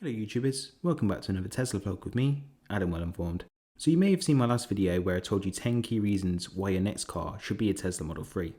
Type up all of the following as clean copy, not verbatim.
Hello YouTubers, welcome back to another Tesla vlog with me, Adam Well Informed. So you may have seen my last video where I told you 10 key reasons why your next car should be a Tesla Model 3.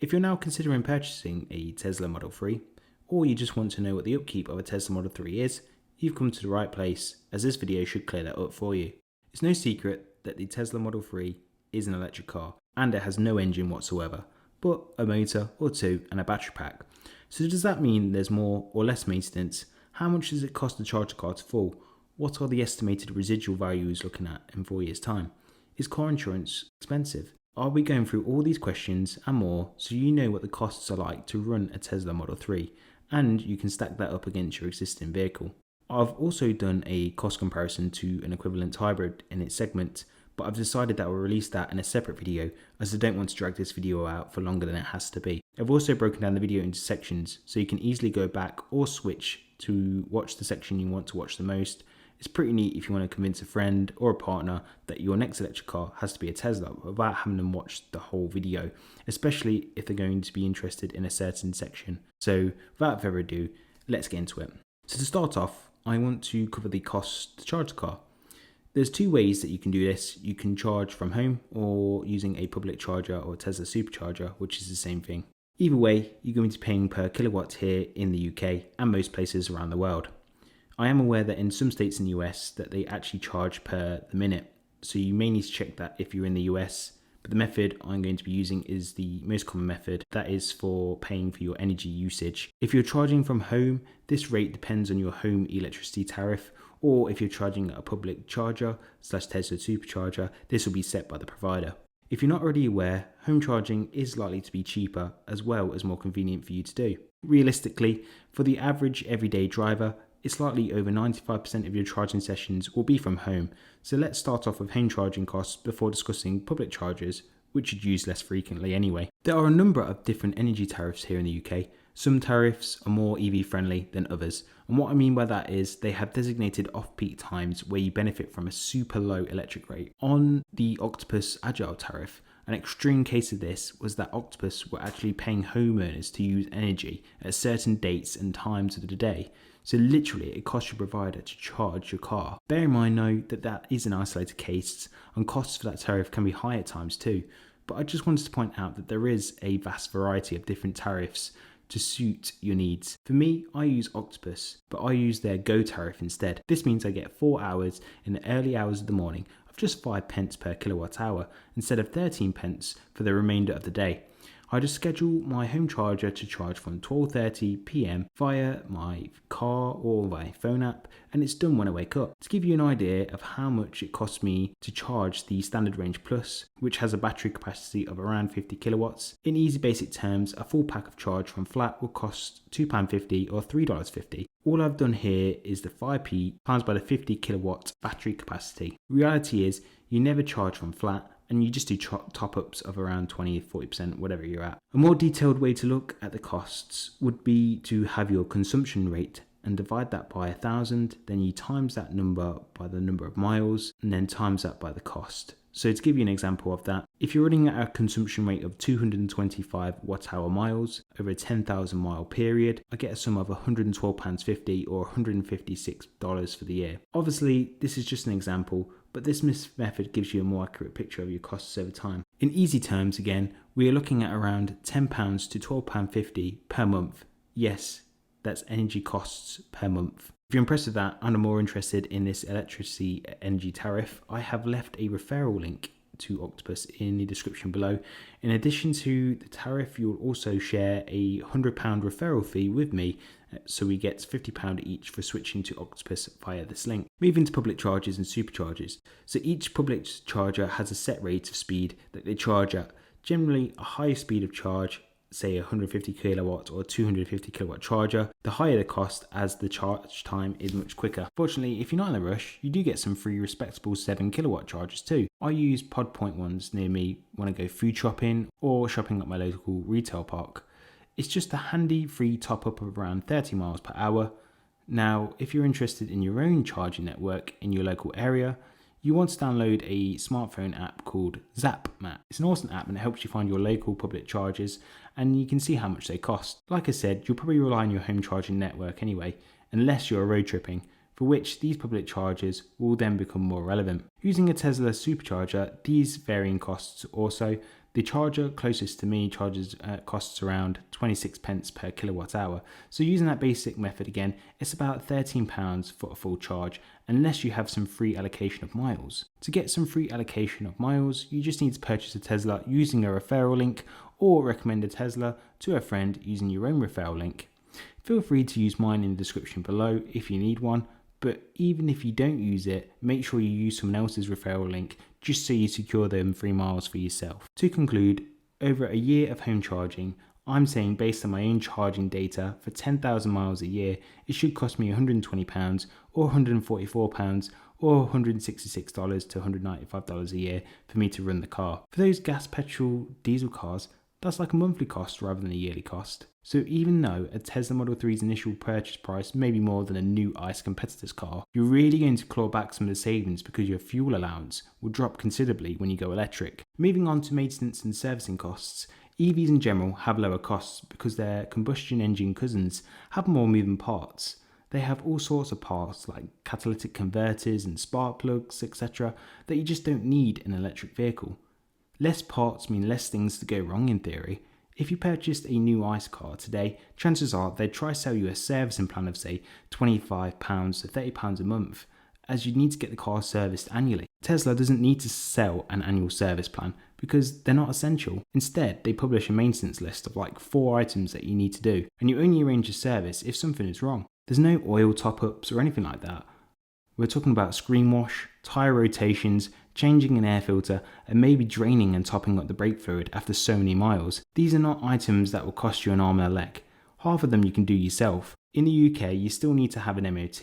If you're now considering purchasing a Tesla Model 3, or you just want to know what the upkeep of a Tesla Model 3 is, you've come to the right place, as this video should clear that up for you. It's no secret that the Tesla Model 3 is an electric car, and it has no engine whatsoever, but a motor or two and a battery pack. So does that mean there's more or less maintenance? How much does it cost to charge a car to full? What are the estimated residual values looking at in 4 years' time? Is car insurance expensive? I'll be going through all these questions and more so you know what the costs are like to run a Tesla Model 3 and you can stack that up against your existing vehicle. I've also done a cost comparison to an equivalent hybrid in its segment, but I've decided that I will release that in a separate video as I don't want to drag this video out for longer than it has to be. I've also broken down the video into sections so you can easily go back or switch to watch the section you want to watch the most. It's pretty neat if you want to convince a friend or a partner that your next electric car has to be a Tesla without having them watch the whole video, especially if they're going to be interested in a certain section. So without further ado, let's get into it. So to start off, I want to cover the cost to charge the car. There's two ways that you can do this. You can charge from home or using a public charger or Tesla supercharger, which is the same thing. Either way, you're going to be paying per kilowatt here in the UK and most places around the world. I am aware that in some states in the US that they actually charge per the minute, so you may need to check that if you're in the US, but the method I'm going to be using is the most common method, that is for paying for your energy usage. If you're charging from home, this rate depends on your home electricity tariff, or if you're charging at a public charger / Tesla supercharger, this will be set by the provider. If you're not already aware, home charging is likely to be cheaper as well as more convenient for you to do. Realistically, for the average everyday driver, it's likely over 95% of your charging sessions will be from home. So let's start off with home charging costs before discussing public chargers, which you'd use less frequently anyway. There are a number of different energy tariffs here in the UK. Some tariffs are more EV friendly than others, and what I mean by that is they have designated off-peak times where you benefit from a super low electric rate. On the Octopus Agile tariff, an extreme case of this was that Octopus were actually paying homeowners to use energy at certain dates and times of the day. So literally it costs your provider to charge your car. Bear in mind though that is an isolated case and costs for that tariff can be high at times too. But I just wanted to point out that there is a vast variety of different tariffs to suit your needs. For me, I use Octopus, but I use their Go tariff instead. This means I get 4 hours in the early hours of the morning of just 5 pence per kilowatt hour instead of 13 pence for the remainder of the day. I just schedule my home charger to charge from 12:30 PM via my car or my phone app, and it's done when I wake up. To give you an idea of how much it costs me to charge the Standard Range Plus, which has a battery capacity of around 50 kilowatts, in easy basic terms, a full pack of charge from flat will cost £2.50 or $3.50. All I've done here is the 5p times by the 50 kilowatt battery capacity. Reality is, you never charge from flat, and you just do top-ups of around 20-40%, whatever you're at. A more detailed way to look at the costs would be to have your consumption rate and divide that by 1,000, then you times that number by the number of miles, and then times that by the cost. So to give you an example of that, if you're running at a consumption rate of 225 watt-hour miles over a 10,000 mile period, I get a sum of £112.50 or $156 for the year. Obviously, this is just an example, but this method gives you a more accurate picture of your costs over time. In easy terms again, we are looking at around £10 to £12.50 per month. Yes, that's energy costs per month. If you're impressed with that and are more interested in this electricity energy tariff, I have left a referral link to Octopus in the description below. In addition to the tariff, you'll also share a £100 referral fee with me, so we get £50 each for switching to Octopus via this link. Moving to public chargers and superchargers. So each public charger has a set rate of speed that they charge at. Generally, a higher speed of charge, say 150 kilowatt or 250 kilowatt charger, the higher the cost as the charge time is much quicker. Fortunately, if you're not in a rush, you do get some free respectable 7 kilowatt chargers too. I use Pod Point ones near me when I go food shopping or shopping at my local retail park. It's just a handy free top up of around 30 miles per hour. Now, if you're interested in your own charging network in your local area, you want to download a smartphone app called ZapMap. It's an awesome app and it helps you find your local public chargers and you can see how much they cost. Like I said, you'll probably rely on your home charging network anyway, unless you're road tripping. for which these public chargers will then become more relevant. Using a Tesla supercharger, these varying costs also. The charger closest to me costs around 26 pence per kilowatt hour. So using that basic method again, it's about £13 for a full charge, unless you have some free allocation of miles. To get some free allocation of miles, you just need to purchase a Tesla using a referral link, or recommend a Tesla to a friend using your own referral link. Feel free to use mine in the description below if you need one, but even if you don't use it, make sure you use someone else's referral link just so you secure them 3 miles for yourself. To conclude, over a year of home charging, I'm saying based on my own charging data, for 10,000 miles a year, it should cost me £120 or £144 or $166 to $195 a year for me to run the car. For those gas, petrol, diesel cars, that's like a monthly cost rather than a yearly cost. So even though a Tesla Model 3's initial purchase price may be more than a new ICE competitor's car, you're really going to claw back some of the savings because your fuel allowance will drop considerably when you go electric. Moving on to maintenance and servicing costs, EVs in general have lower costs because their combustion engine cousins have more moving parts. They have all sorts of parts like catalytic converters and spark plugs, etc. that you just don't need in an electric vehicle. Less parts mean less things to go wrong in theory. If you purchased a new ICE car today, chances are they'd try to sell you a servicing plan of say £25 to £30 a month, as you need to get the car serviced annually. Tesla doesn't need to sell an annual service plan because they're not essential. Instead, they publish a maintenance list of like 4 items that you need to do, and you only arrange a service if something is wrong. There's no oil top-ups or anything like that. We're talking about screen wash, tyre rotations, changing an air filter, and maybe draining and topping up the brake fluid after so many miles. These are not items that will cost you an arm and a leg. Half of them you can do yourself. In the UK, you still need to have an MOT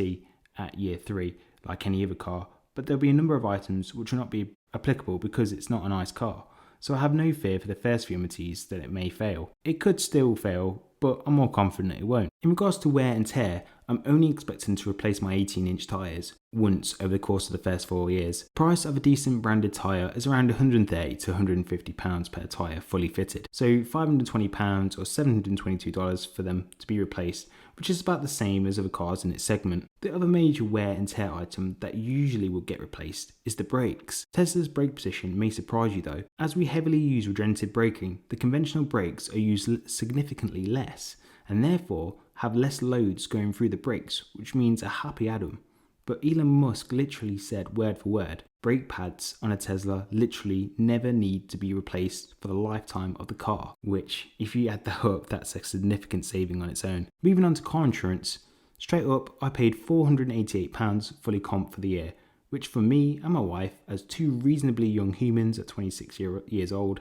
at year 3, like any other car, but there'll be a number of items which will not be applicable because it's not a nice car. So I have no fear for the first few MOTs that it may fail. It could still fail, but I'm more confident it won't. In regards to wear and tear, I'm only expecting to replace my 18-inch tyres once over the course of the first 4 years. Price of a decent branded tyre is around £130 to £150 per tyre fully fitted, so £520 or $722 for them to be replaced, which is about the same as other cars in its segment. The other major wear and tear item that usually will get replaced is the brakes. Tesla's brake position may surprise you though. As we heavily use regenerative braking, the conventional brakes are used significantly less, and therefore have less loads going through the brakes, which means a happy Adam. But Elon Musk literally said word for word, brake pads on a Tesla literally never need to be replaced for the lifetime of the car, which if you add that up, that's a significant saving on its own. Moving on to car insurance, straight up I paid £488 fully comp for the year, which for me and my wife, as 2 reasonably young humans at 26 years old,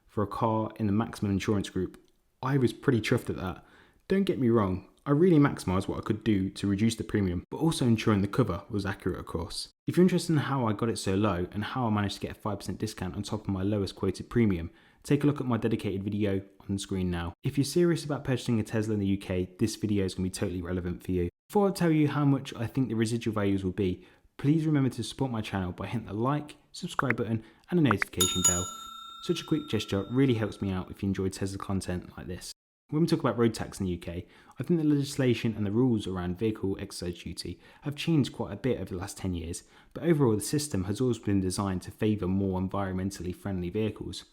for a car in the maximum insurance group, I was pretty chuffed at that. Don't get me wrong, I really maximised what I could do to reduce the premium, but also ensuring the cover was accurate of course. If you're interested in how I got it so low and how I managed to get a 5% discount on top of my lowest quoted premium, take a look at my dedicated video on the screen now. If you're serious about purchasing a Tesla in the UK, this video is going to be totally relevant for you. Before I tell you how much I think the residual values will be, please remember to support my channel by hitting the like, subscribe button and the notification bell. Such a quick gesture really helps me out if you enjoy Tesla content like this. When we talk about road tax in the UK, I think the legislation and the rules around vehicle exercise duty have changed quite a bit over the last 10 years, but overall the system has always been designed to favour more environmentally friendly vehicles.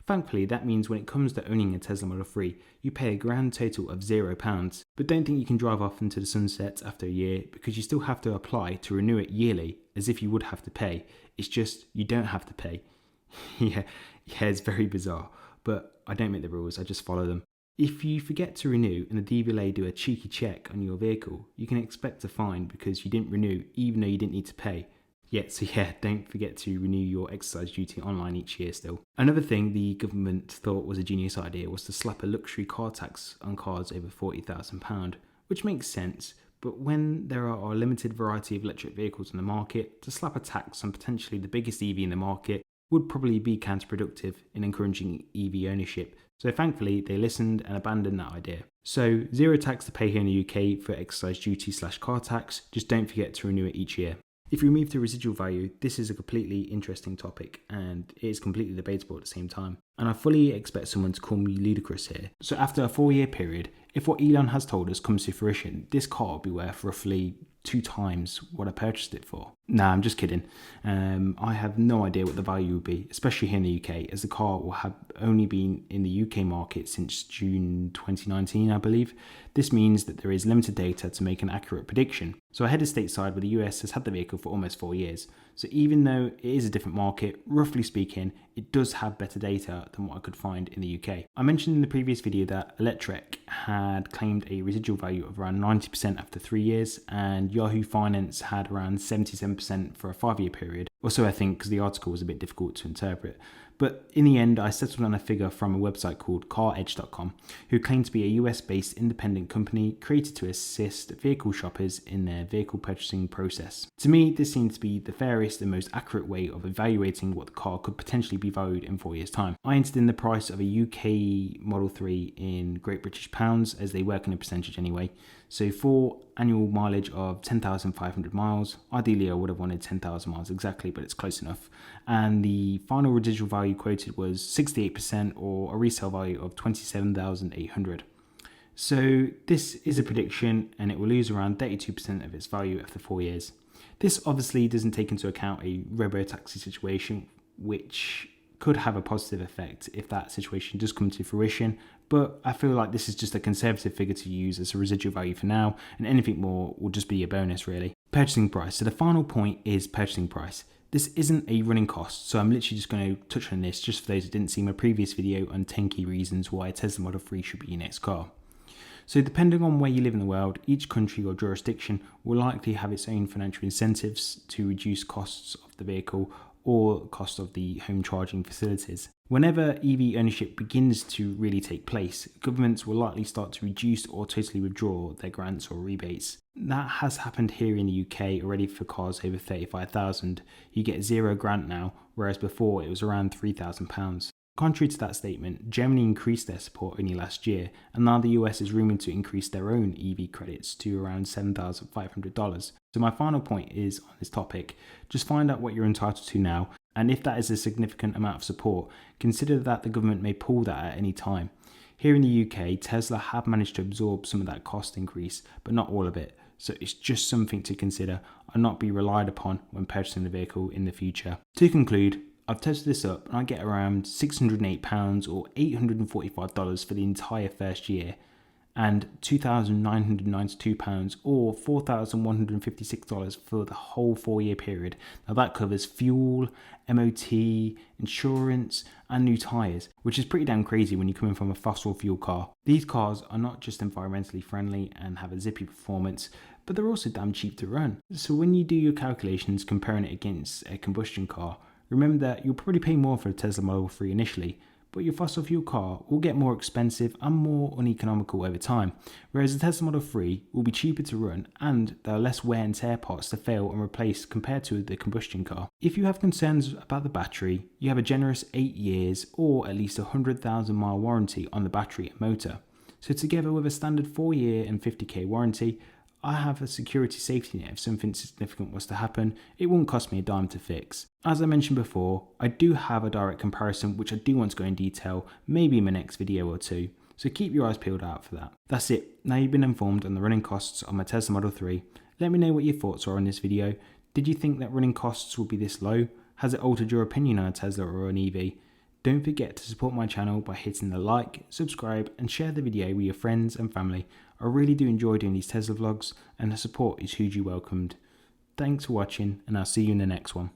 Thankfully, that means when it comes to owning a Tesla Model 3, you pay a grand total of £0, but don't think you can drive off into the sunset after a year because you still have to apply to renew it yearly as if you would have to pay. It's just, you don't have to pay. yeah, it's very bizarre, but I don't make the rules, I just follow them. If you forget to renew and the DVLA do a cheeky check on your vehicle, you can expect a fine because you didn't renew even though you didn't need to pay. So don't forget to renew your exercise duty online each year still. Another thing the government thought was a genius idea was to slap a luxury car tax on cars over £40,000, which makes sense, but when there are a limited variety of electric vehicles on the market, to slap a tax on potentially the biggest EV in the market would probably be counterproductive in encouraging EV ownership. So thankfully they listened and abandoned that idea. So zero tax to pay here in the UK for exercise duty / car tax, just don't forget to renew it each year. If we move to residual value, this is a completely interesting topic and it is completely debatable at the same time. And I fully expect someone to call me ludicrous here. So after a 4-year period, if what Elon has told us comes to fruition, this car will be worth roughly 2 times what I purchased it for. Nah, I'm just kidding. I have no idea what the value would be, especially here in the UK, as the car will have only been in the UK market since June 2019, I believe. This means that there is limited data to make an accurate prediction. So I headed stateside where the US has had the vehicle for almost 4 years. So even though it is a different market, roughly speaking, it does have better data than what I could find in the UK. I mentioned in the previous video that Electrek had claimed a residual value of around 90% after 3 years, and Yahoo Finance had around 77% for a 5-year period. Also, I think because the article was a bit difficult to interpret. But in the end, I settled on a figure from a website called CarEdge.com, who claim to be a US-based independent company created to assist vehicle shoppers in their vehicle purchasing process. To me, this seemed to be the fairest and most accurate way of evaluating what the car could potentially be valued in 4 years' time. I entered in the price of a UK Model 3 in Great British Pounds, as they work in a percentage anyway. So for annual mileage of 10,500 miles, ideally I would have wanted 10,000 miles exactly, but it's close enough. And the final residual value quoted was 68%, or a resale value of 27,800. So this is a prediction, and it will lose around 32% of its value after 4 years. This obviously doesn't take into account a robo-taxi situation, which could have a positive effect if that situation does come to fruition, but I feel like this is just a conservative figure to use as a residual value for now, and anything more will just be a bonus really. Purchasing price. So the final point is purchasing price. This isn't a running cost, so I'm literally just going to touch on this just for those who didn't see my previous video on 10 key reasons why a Tesla Model 3 should be your next car. So depending on where you live in the world, each country or jurisdiction will likely have its own financial incentives to reduce costs of the vehicle or cost of the home charging facilities. Whenever EV ownership begins to really take place, governments will likely start to reduce or totally withdraw their grants or rebates. That has happened here in the UK already for cars over 35,000. You get 0 grant now, whereas before it was around £3,000. Contrary to that statement, Germany increased their support only last year, and now the US is rumoured to increase their own EV credits to around $7,500. So my final point is on this topic, just find out what you're entitled to now, and if that is a significant amount of support, consider that the government may pull that at any time. Here in the UK, Tesla have managed to absorb some of that cost increase, but not all of it. So it's just something to consider and not be relied upon when purchasing the vehicle in the future. To conclude, I've tested this up and I get around £608 or $845 for the entire first year, and £2,992 or $4,156 for the whole 4-year period. Now that covers fuel, MOT, insurance and new tyres, which is pretty damn crazy when you're coming from a fossil fuel car. These cars are not just environmentally friendly and have a zippy performance, but they're also damn cheap to run. So when you do your calculations comparing it against a combustion car, remember that you'll probably pay more for a Tesla Model 3 initially, but your fossil fuel car will get more expensive and more uneconomical over time, whereas the Tesla Model 3 will be cheaper to run and there are less wear and tear parts to fail and replace compared to the combustion car. If you have concerns about the battery, you have a generous 8 years or at least a 100,000 mile warranty on the battery and motor. So together with a standard 4-year and 50k warranty, I have a security safety net if something significant was to happen. It won't cost me a dime to fix. As I mentioned before, I do have a direct comparison which I do want to go in detail, maybe in my next video or two, so keep your eyes peeled out for that. That's it, now you've been informed on the running costs on my Tesla Model 3. Let me know what your thoughts are on this video. Did you think that running costs would be this low? Has it altered your opinion on a Tesla or an EV? Don't forget to support my channel by hitting the like, subscribe and share the video with your friends and family. I really do enjoy doing these Tesla vlogs and the support is hugely welcomed. Thanks for watching and I'll see you in the next one.